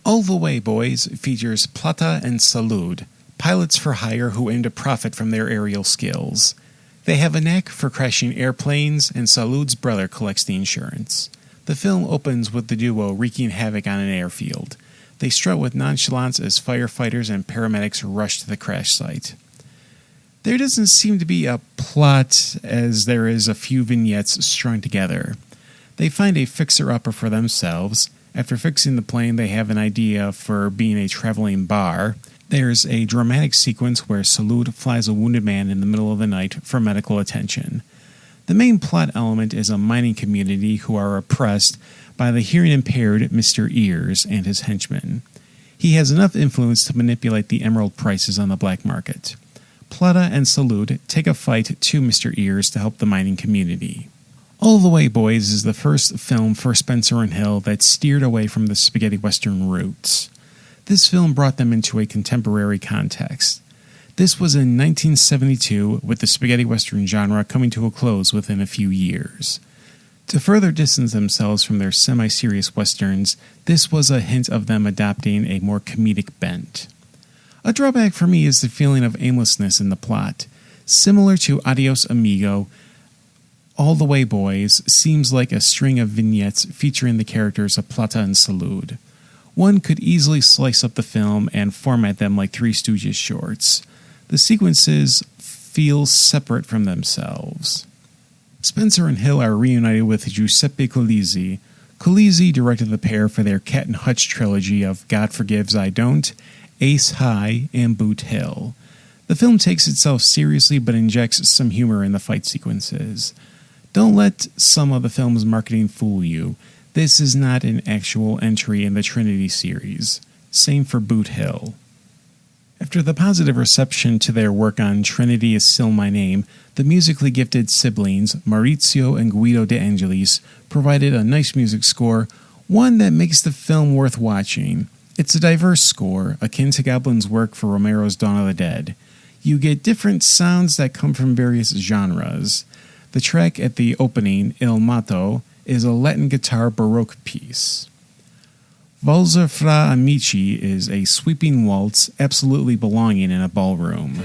All the Way Boys features Plata and Salud, pilots for hire who aim to profit from their aerial skills. They have a knack for crashing airplanes, and Salud's brother collects the insurance. The film opens with the duo wreaking havoc on an airfield. They strut with nonchalance as firefighters and paramedics rush to the crash site. There doesn't seem to be a plot, as there is a few vignettes strung together. They find a fixer-upper for themselves. After fixing the plane, they have an idea for being a traveling bar. There's a dramatic sequence where Salud flies a wounded man in the middle of the night for medical attention. The main plot element is a mining community who are oppressed by the hearing-impaired Mr. Ears and his henchmen. He has enough influence to manipulate the emerald prices on the black market. Plata and Salud take a fight to Mr. Ears to help the mining community. All the Way Boys is the first film for Spencer and Hill that steered away from the spaghetti western roots. This film brought them into a contemporary context. This was in 1972, with the spaghetti western genre coming to a close within a few years. To further distance themselves from their semi-serious westerns, this was a hint of them adopting a more comedic bent. A drawback for me is the feeling of aimlessness in the plot. Similar to Adios Amigo, All the Way Boys seems like a string of vignettes featuring the characters of Plata and Salud. One could easily slice up the film and format them like Three Stooges shorts. The sequences feel separate from themselves. Spencer and Hill are reunited with Giuseppe Colizzi. Colizzi directed the pair for their Cat and Hutch trilogy of God Forgives I Don't, Ace High, and Boot Hill. The film takes itself seriously but injects some humor in the fight sequences. Don't let some of the film's marketing fool you. This is not an actual entry in the Trinity series. Same for Boot Hill. After the positive reception to their work on Trinity Is Still My Name, the musically gifted siblings, Maurizio and Guido De Angelis, provided a nice music score, one that makes the film worth watching. It's a diverse score, akin to Goblin's work for Romero's Dawn of the Dead. You get different sounds that come from various genres. The track at the opening, Il Matto, is a Latin guitar Baroque piece. Valzer fra Amici is a sweeping waltz absolutely belonging in a ballroom.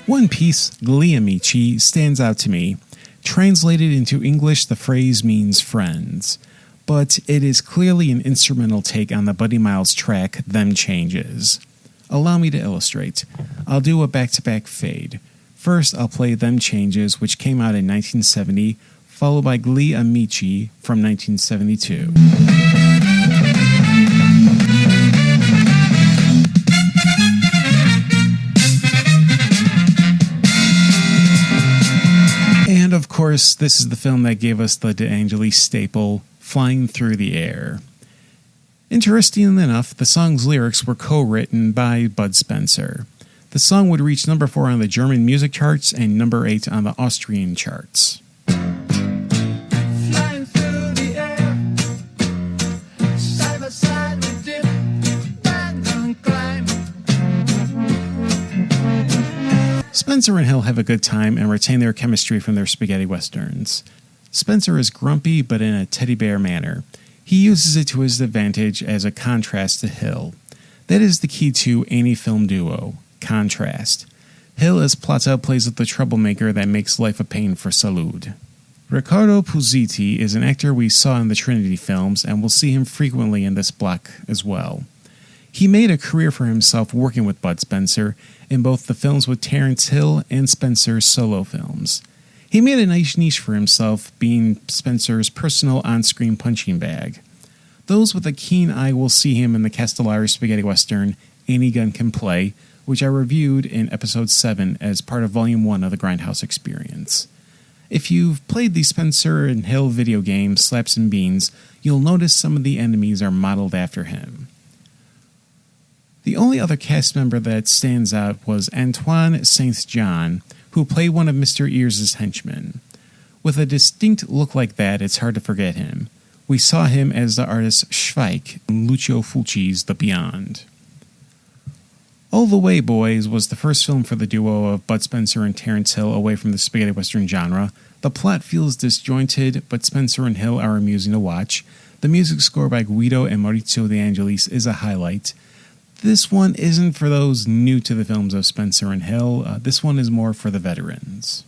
One piece, Gli Amici, stands out to me. Translated into English, the phrase means friends, but it is clearly an instrumental take on the Buddy Miles track, Them Changes. Allow me to illustrate. I'll do a back-to-back fade. First, I'll play Them Changes, which came out in 1970, followed by Gli Amici from 1972. And of course, this is the film that gave us the De Angelis staple, Flying Through the Air. Interestingly enough, the song's lyrics were co-written by Bud Spencer. The song would reach number 4 on the German music charts and number 8 on the Austrian charts. Flying through the air, side by side we dip, back on climb. Spencer and Hill have a good time and retain their chemistry from their spaghetti westerns. Spencer is grumpy, but in a teddy bear manner. He uses it to his advantage as a contrast to Hill. That is the key to any film duo, contrast. Hill as Plata plays with the troublemaker that makes life a pain for Salud. Riccardo Puzziti is an actor we saw in the Trinity films, and we'll see him frequently in this block as well. He made a career for himself working with Bud Spencer in both the films with Terence Hill and Spencer's solo films. He made a nice niche for himself, being Spencer's personal on-screen punching bag. Those with a keen eye will see him in the Castellari spaghetti western, Any Gun Can Play, which I reviewed in episode 7 as part of volume 1 of the Grindhouse Experience. If you've played the Spencer and Hill video game, Slaps and Beans, you'll notice some of the enemies are modeled after him. The only other cast member that stands out was Antoine Saint-Jean, who play one of Mr. Ears' henchmen. With a distinct look like that, it's hard to forget him. We saw him as the artist Schweik in Lucio Fulci's The Beyond. All the Way Boys was the first film for the duo of Bud Spencer and Terence Hill away from the spaghetti western genre. The plot feels disjointed, but Spencer and Hill are amusing to watch. The music score by Guido and Maurizio De Angelis is a highlight. This one isn't for those new to the films of Spencer and Hill. This one is more for the veterans.